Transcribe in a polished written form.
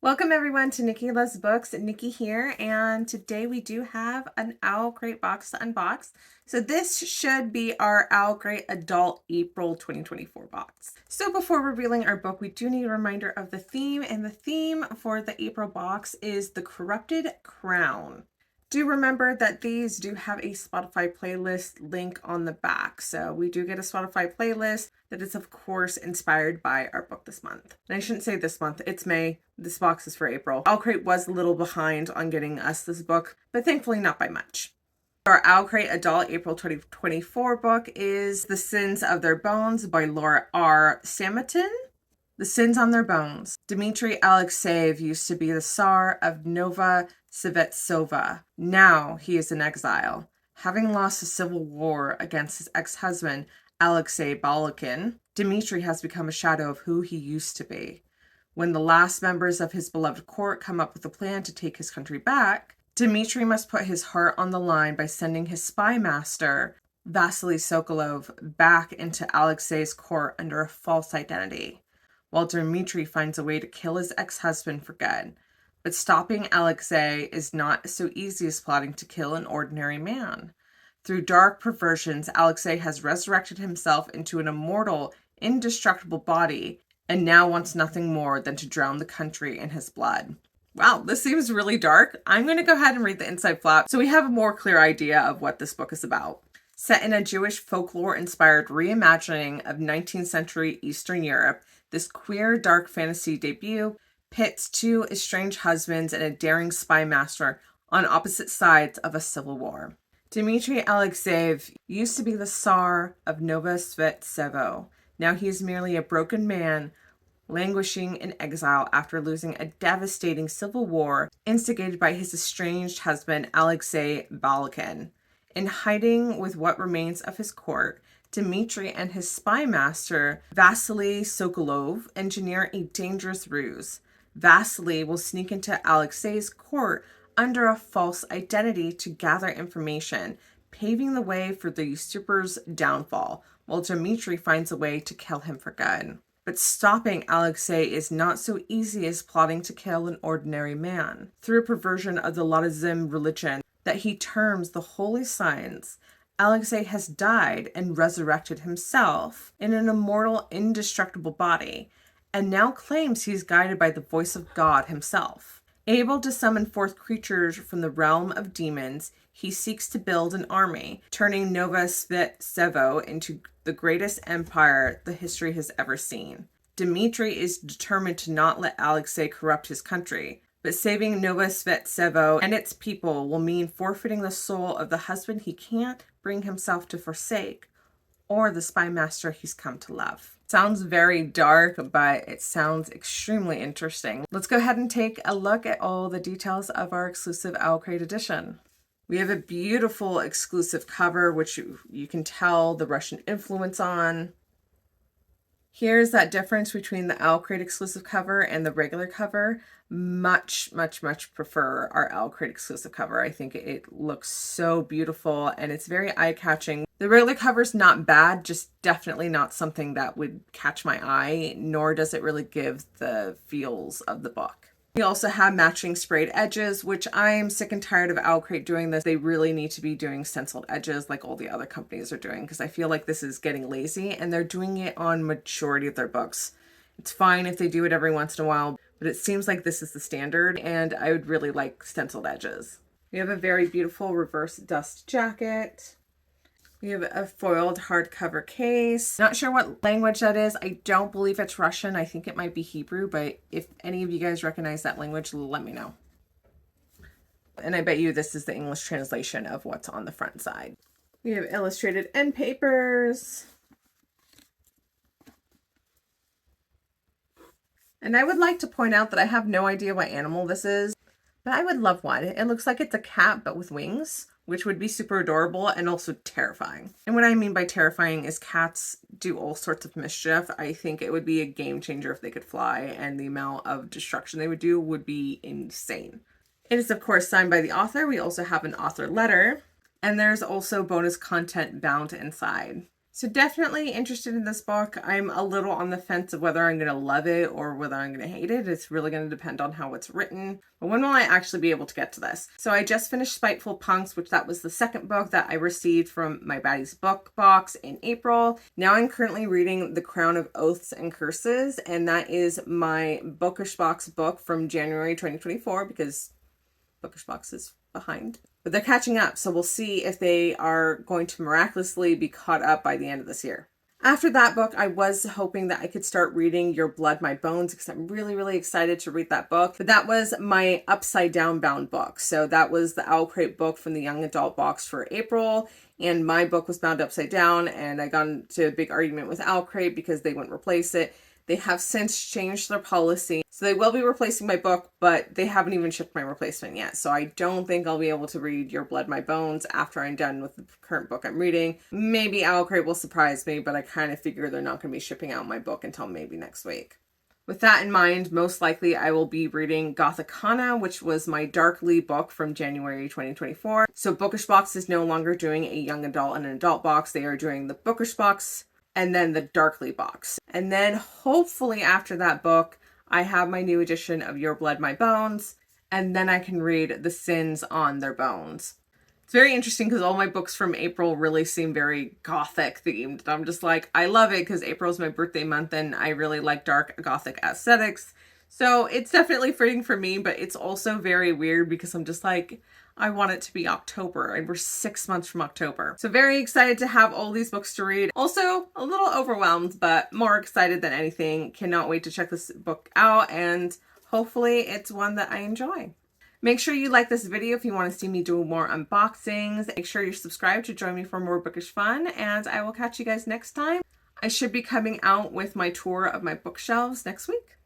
Welcome everyone to Nikki Loves Books. Nikki here, and today we do have an OwlCrate box to unbox. So this should be our OwlCrate Adult April 2024 box. So before revealing our book, we do need a reminder of the theme, and the theme for the April box is The Corrupted Crown. Do remember that these do have a Spotify playlist link on the back. So we do get a Spotify playlist that is, of course, inspired by our book this month. And I shouldn't say this month, it's May. This box is for April. OwlCrate was a little behind on getting us this book, but thankfully not by much. Our OwlCrate Adult April 2024 book is The Sins of Their Bones by Laura R. Samatin. The Sins on Their Bones. Dmitry Alexeyev used to be the Tsar of Nova Svetsova. Now he is in exile. Having lost a civil war against his ex-husband, Alexei Balakin, Dmitry has become a shadow of who he used to be. When the last members of his beloved court come up with a plan to take his country back, Dmitry must put his heart on the line by sending his spy master, Vasily Sokolov, back into Alexei's court under a false identity, while Dmitry finds a way to kill his ex-husband for good. But stopping Alexei is not so easy as plotting to kill an ordinary man. Through dark perversions, Alexei has resurrected himself into an immortal, indestructible body, and now wants nothing more than to drown the country in his blood. Wow, this seems really dark. I'm going to go ahead and read the inside flap so we have a more clear idea of what this book is about. Set in a Jewish folklore-inspired reimagining of 19th century Eastern Europe, this queer dark fantasy debut pits two estranged husbands and a daring spy master on opposite sides of a civil war. Dmitry Alexeyev used to be the Tsar of Nova Svetsova. Now he is merely a broken man languishing in exile after losing a devastating civil war instigated by his estranged husband Alexei Balakin. In hiding with what remains of his court, Dmitry and his spy master Vasily Sokolov engineer a dangerous ruse. Vasily will sneak into Alexei's court under a false identity to gather information, paving the way for the usurper's downfall, while Dmitry finds a way to kill him for good. But stopping Alexei is not so easy as plotting to kill an ordinary man. Through a perversion of the Luddism religion that he terms the holy signs, Alexei has died and resurrected himself in an immortal, indestructible body, and now claims he's guided by the voice of God himself. Able to summon forth creatures from the realm of demons, he seeks to build an army, turning Nova Svetsova into the greatest empire the history has ever seen. Dmitry is determined to not let Alexei corrupt his country, but saving Nova Svetsova and its people will mean forfeiting the soul of the husband he can't bring himself to forsake, or the spy master he's come to love. Sounds very dark, but it sounds extremely interesting. Let's go ahead and take a look at all the details of our exclusive OwlCrate edition. We have a beautiful exclusive cover, which you can tell the Russian influence on. Here's that difference between the OwlCrate exclusive cover and the regular cover. Much prefer our OwlCrate exclusive cover. I think it looks so beautiful and it's very eye-catching. The regular cover's not bad, just definitely not something that would catch my eye, nor does it really give the feels of the book. We also have matching sprayed edges, which I'm sick and tired of OwlCrate doing this. They really need to be doing stenciled edges like all the other companies are doing, because I feel like this is getting lazy and they're doing it on majority of their books. It's fine if they do it every once in a while, but it seems like this is the standard and I would really like stenciled edges. We have a very beautiful reverse dust jacket. We have a foiled hardcover case. Not sure what language that is. I don't believe it's Russian. I think it might be Hebrew, but if any of you guys recognize that language, let me know. And I bet you this is the English translation of what's on the front side. We have illustrated end papers. And I would like to point out that I have no idea what animal this is, but I would love one. It looks like it's a cat, but with wings, which would be super adorable and also terrifying. And what I mean by terrifying is cats do all sorts of mischief. I think it would be a game changer if they could fly, and the amount of destruction they would do would be insane. It is, of course, signed by the author. We also have an author letter, and there's also bonus content bound inside. So definitely interested in this book. I'm a little on the fence of whether I'm going to love it or whether I'm going to hate it. It's really going to depend on how it's written. But when will I actually be able to get to this? So I just finished Spiteful Punks, which that was the second book that I received from my Baddies book box in April. Now I'm currently reading The Crown of Oaths and Curses, and that is my Bookish Box book from January 2024 because Bookish Box is behind. But they're catching up, so we'll see if they are going to miraculously be caught up by the end of this year. After that book, I was hoping that I could start reading Your Blood, My Bones because I'm really, really excited to read that book. But that was my upside down bound book. So that was the OwlCrate book from the young adult box for April. And my book was bound upside down, and I got into a big argument with OwlCrate because they wouldn't replace it. They have since changed their policy. So they will be replacing my book, but they haven't even shipped my replacement yet. So I don't think I'll be able to read Your Blood, My Bones after I'm done with the current book I'm reading. Maybe OwlCrate will surprise me, but I kind of figure they're not going to be shipping out my book until maybe next week. With that in mind, most likely I will be reading Gothicana, which was my Darkly book from January 2024. So Bookish Box is no longer doing a young adult and an adult box. They are doing the Bookish Box and then the Darkly box. And then hopefully after that book, I have my new edition of Your Blood, My Bones, and then I can read The Sins on Their Bones. It's very interesting because all my books from April really seem very gothic themed. I'm just like, I love it because April is my birthday month and I really like dark gothic aesthetics. So it's definitely fitting for me, but it's also very weird because I'm just like, I want it to be October and we're 6 months from October. So very excited to have all these books to read. Also a little overwhelmed, but more excited than anything. Cannot wait to check this book out and hopefully it's one that I enjoy. Make sure you like this video if you want to see me do more unboxings. Make sure you're subscribed to join me for more bookish fun, and I will catch you guys next time. I should be coming out with my tour of my bookshelves next week.